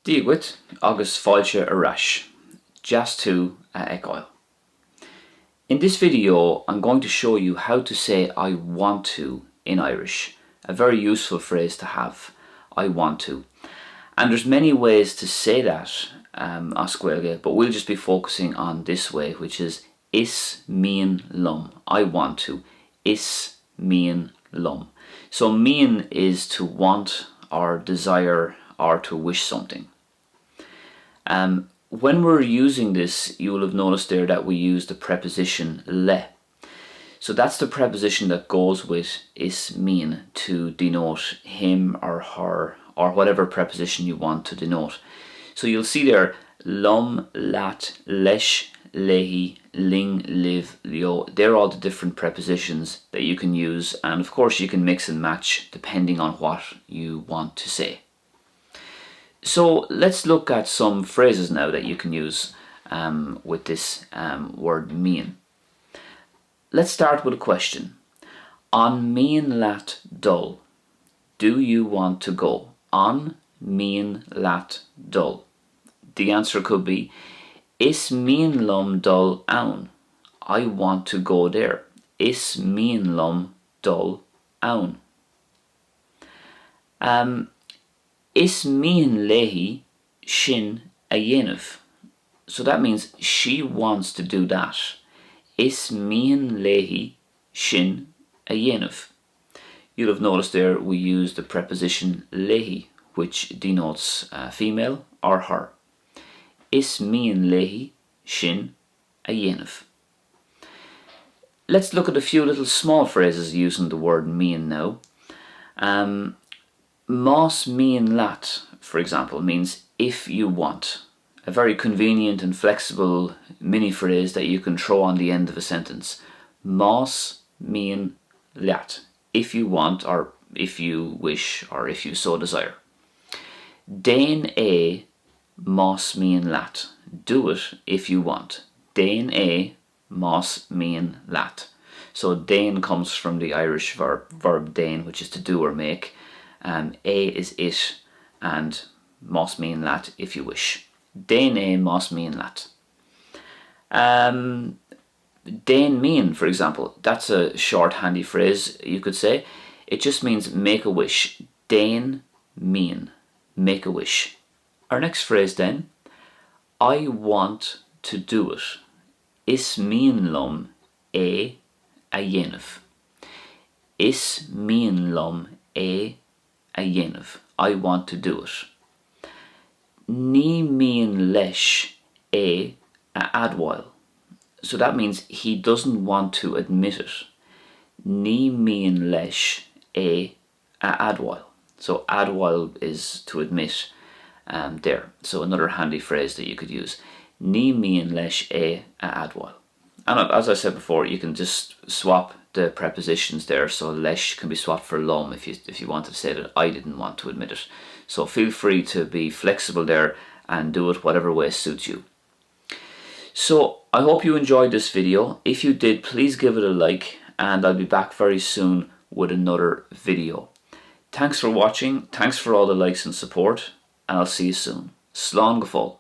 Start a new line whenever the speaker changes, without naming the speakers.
Díogwit agus fáilte arash, just to echoil. In this video I'm going to show you how to say I want to in Irish, a very useful phrase to have, I want to. And there's many ways to say that as Gaeilge, but we'll just be focusing on this way, which is is mian liom, I want to, is mian liom. So mian is to want or desire or to wish something. When we're using this, you will have noticed there that we use the preposition le. So that's the preposition that goes with is mian to denote him or her or whatever preposition you want to denote. So you'll see there liom, lat, leis, lehi, ling, liv, leo. They're all the different prepositions that you can use, and of course you can mix and match depending on what you want to say. So let's look at some phrases now that you can use with this word mian. Let's start with a question. On mian lat dul, do you want to go? On mian lat dul. The answer could be is mian liom dul ann. I want to go there. Is mian liom dul ann. Is mian lehi sin a dhéanamh. So that means she wants to do that. Is mian lehi sin a dhéanamh. You'll have noticed there we use the preposition lehi, which denotes female or her. Is mian lehi sin a dhéanamh. Let's look at a few little small phrases using the word mian now. Más mian lat, for example, means if you want. A very convenient and flexible mini phrase that you can throw on the end of a sentence. Más mian lat, if you want or if you wish or if you so desire. Déan é más mian lat, do it if you want. Déan é más mian lat. So déan comes from the Irish verb déan, which is to do or make. A is it, and más mian lat if you wish. Déan é más mian lat. Déan mian, for example, that's a short handy phrase you could say. It just means make a wish. Déan mian, make a wish. Our next phrase then, I want to do it. Is mian liom a dhéanamh. Is mian liom a dhéanamh. I want to do it. Ní mian leis é admhail. So that means he doesn't want to admit it. Ní mian leis é admhail. So admhail is to admit there. So another handy phrase that you could use. Ní mian leis é admhail. And as I said before, you can just swap the prepositions there. So leis can be swapped for liom if you wanted to say that I didn't want to admit it. So feel free to be flexible there and do it whatever way suits you. So I hope you enjoyed this video. If you did, please give it a like, and I'll be back very soon with another video. Thanks for watching, thanks for all the likes and support, and I'll see you soon. Slán go fóill.